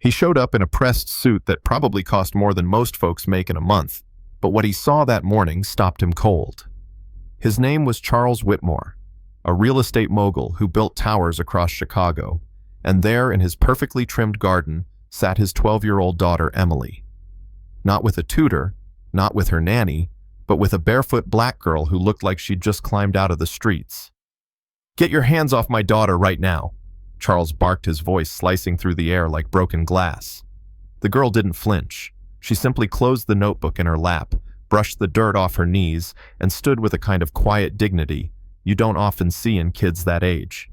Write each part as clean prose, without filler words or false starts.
He showed up in a pressed suit that probably cost more than most folks make in a month, but what he saw that morning stopped him cold. His name was Charles Whitmore, a real estate mogul who built towers across Chicago, and there in his perfectly trimmed garden sat his 12-year-old daughter, Emily. Not with a tutor, not with her nanny, but with a barefoot black girl who looked like she'd just climbed out of the streets. "Get your hands off my daughter right now," Charles barked, his voice slicing through the air like broken glass. The girl didn't flinch. She simply closed the notebook in her lap, brushed the dirt off her knees, and stood with a kind of quiet dignity you don't often see in kids that age.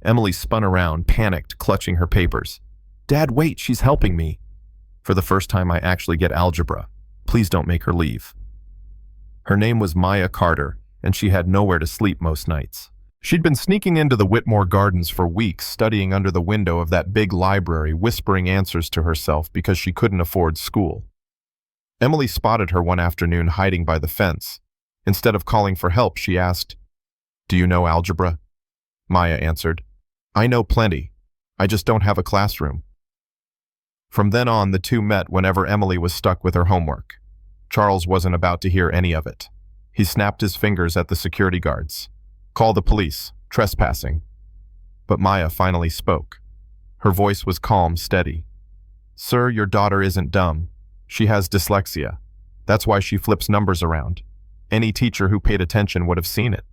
Emily spun around, panicked, clutching her papers. "Dad, wait, she's helping me. For the first time I actually get algebra. Please don't make her leave." Her name was Maya Carter, and she had nowhere to sleep most nights. She'd been sneaking into the Whitmore Gardens for weeks, studying under the window of that big library, whispering answers to herself because she couldn't afford school. Emily spotted her one afternoon hiding by the fence. Instead of calling for help, she asked, "Do you know algebra?" Maya answered, "I know plenty. I just don't have a classroom." From then on, the two met whenever Emily was stuck with her homework. Charles wasn't about to hear any of it. He snapped his fingers at the security guards. "Call the police. Trespassing." But Maya finally spoke. Her voice was calm, steady. "Sir, your daughter isn't dumb. She has dyslexia. That's why she flips numbers around. Any teacher who paid attention would have seen it."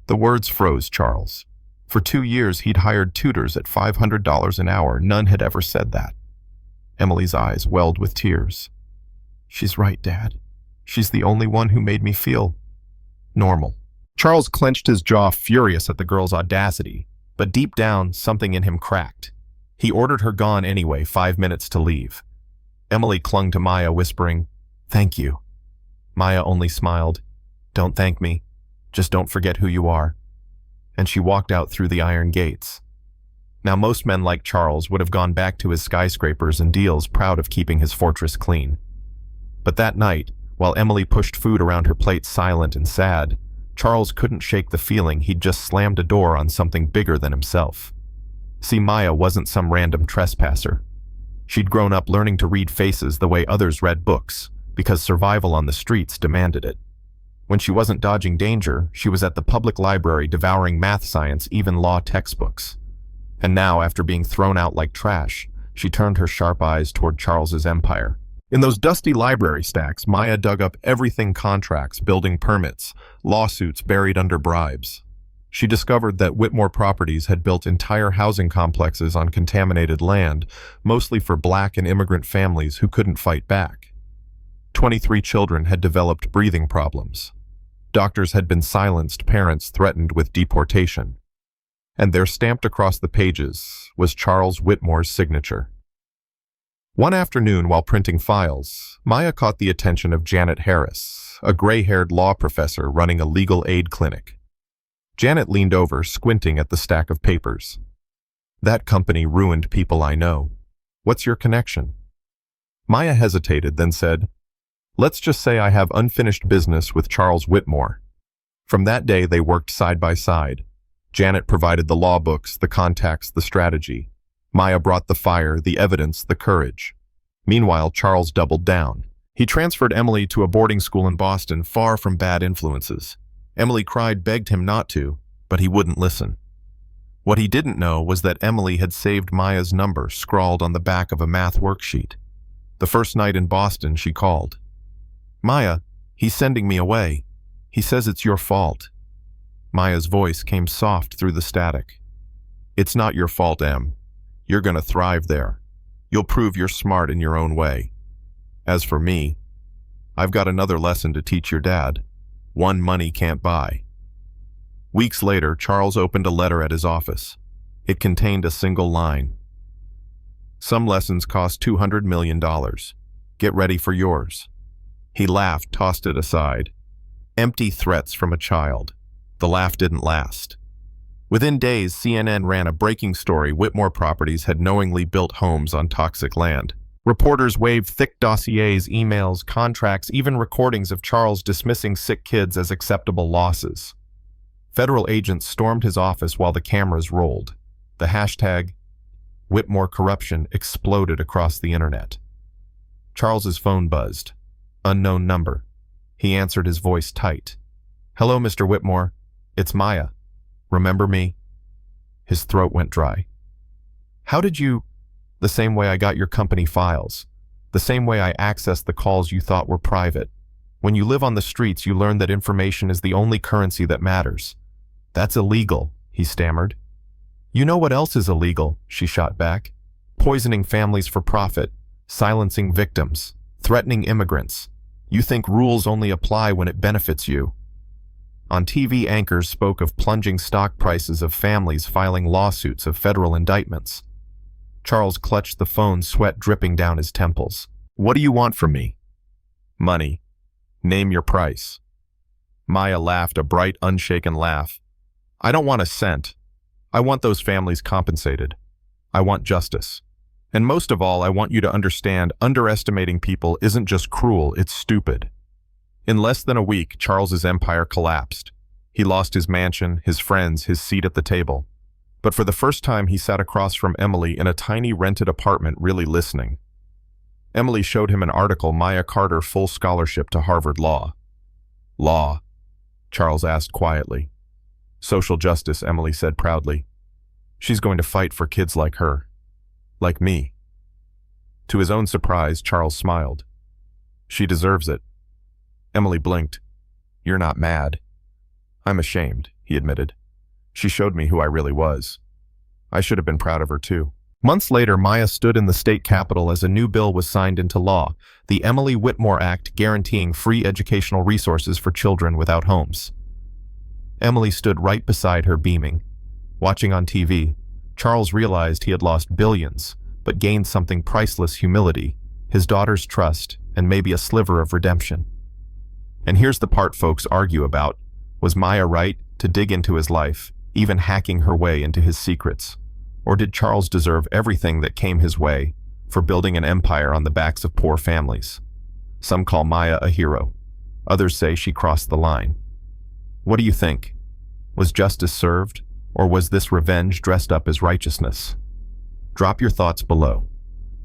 The words froze Charles. For 2 years, he'd hired tutors at $500 an hour. None had ever said that. Emily's eyes welled with tears. "She's right, Dad. She's the only one who made me feel normal." Charles clenched his jaw, furious at the girl's audacity, but deep down, something in him cracked. He ordered her gone anyway, 5 minutes to leave. Emily clung to Maya, whispering, "Thank you." Maya only smiled. "Don't thank me. Just don't forget who you are." And she walked out through the iron gates. Now, most men like Charles would have gone back to his skyscrapers and deals, proud of keeping his fortress clean. But that night, while Emily pushed food around her plate silent and sad, Charles couldn't shake the feeling he'd just slammed a door on something bigger than himself. See, Maya wasn't some random trespasser. She'd grown up learning to read faces the way others read books, because survival on the streets demanded it. When she wasn't dodging danger, she was at the public library devouring math, science, even law textbooks. And now, after being thrown out like trash, she turned her sharp eyes toward Charles's empire. In those dusty library stacks, Maya dug up everything: contracts, building permits, lawsuits buried under bribes. She discovered that Whitmore Properties had built entire housing complexes on contaminated land, mostly for black and immigrant families who couldn't fight back. 23 children had developed breathing problems. Doctors had been silenced, parents threatened with deportation. And there, stamped across the pages, was Charles Whitmore's signature. One afternoon, while printing files, Maya caught the attention of Janet Harris, a gray-haired law professor running a legal aid clinic. Janet leaned over, squinting at the stack of papers. "That company ruined people I know. What's your connection?" Maya hesitated, then said, "Let's just say I have unfinished business with Charles Whitmore." From that day, they worked side by side. Janet provided the law books, the contacts, the strategy. Maya brought the fire, the evidence, the courage. Meanwhile, Charles doubled down. He transferred Emily to a boarding school in Boston, far from bad influences. Emily cried, begged him not to, but he wouldn't listen. What he didn't know was that Emily had saved Maya's number, scrawled on the back of a math worksheet. The first night in Boston, she called. "Maya, he's sending me away. He says it's your fault." Maya's voice came soft through the static. "It's not your fault, Em. You're gonna thrive there. You'll prove you're smart in your own way. As for me, I've got another lesson to teach your dad. One money can't buy." Weeks later, Charles opened a letter at his office. It contained a single line. "Some lessons cost $200 million. Get ready for yours." He laughed, tossed it aside. Empty threats from a child. The laugh didn't last. Within days, CNN ran a breaking story: Whitmore Properties had knowingly built homes on toxic land. Reporters waved thick dossiers, emails, contracts, even recordings of Charles dismissing sick kids as acceptable losses. Federal agents stormed his office while the cameras rolled. The hashtag Whitmore corruption exploded across the internet. Charles's phone buzzed. Unknown number. He answered, his voice tight. "Hello, Mr. Whitmore. It's Maya. Remember me?" His throat went dry. "How did you—" "The same way I got your company files. The same way I accessed the calls you thought were private. When you live on the streets, you learn that information is the only currency that matters. That's illegal," he stammered. "You know what else is illegal?" she shot back. "Poisoning families for profit, silencing victims, threatening immigrants. You think rules only apply when it benefits you." On TV, anchors spoke of plunging stock prices, of families filing lawsuits, of federal indictments. Charles clutched the phone, sweat dripping down his temples. "What do you want from me?" "Money. Name your price." Maya laughed, a bright, unshaken laugh. "I don't want a cent. I want those families compensated. I want justice. And most of all, I want you to understand, underestimating people isn't just cruel, it's stupid." In less than a week, Charles's empire collapsed. He lost his mansion, his friends, his seat at the table. But for the first time, he sat across from Emily in a tiny rented apartment, really listening. Emily showed him an article, Maya Carter, full scholarship to Harvard Law. "Law?" Charles asked quietly. "Social justice," Emily said proudly. "She's going to fight for kids like her. Like me." To his own surprise, Charles smiled. "She deserves it." Emily blinked. "You're not mad." "I'm ashamed," he admitted. "She showed me who I really was. I should have been proud of her too." Months later, Maya stood in the state capitol as a new bill was signed into law, the Emily Whitmore Act, guaranteeing free educational resources for children without homes. Emily stood right beside her, beaming. Watching on TV, Charles realized he had lost billions, but gained something priceless: humility, his daughter's trust, and maybe a sliver of redemption. And here's the part folks argue about. Was Maya right to dig into his life, even hacking her way into his secrets? Or did Charles deserve everything that came his way for building an empire on the backs of poor families? Some call Maya a hero. Others say she crossed the line. What do you think? Was justice served, or was this revenge dressed up as righteousness? Drop your thoughts below.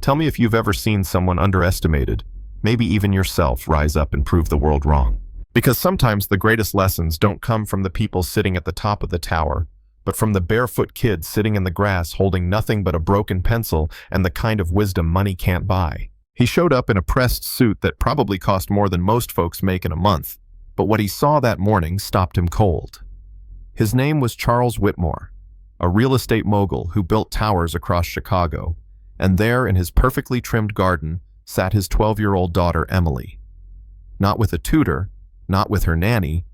Tell me if you've ever seen someone underestimated, maybe even yourself, rise up and prove the world wrong. Because sometimes the greatest lessons don't come from the people sitting at the top of the tower, but from the barefoot kid sitting in the grass holding nothing but a broken pencil and the kind of wisdom money can't buy. He showed up in a pressed suit that probably cost more than most folks make in a month, but what he saw that morning stopped him cold. His name was Charles Whitmore, a real estate mogul who built towers across Chicago, and there in his perfectly trimmed garden sat his 12-year-old daughter, Emily. Not with a tutor, not with her nanny,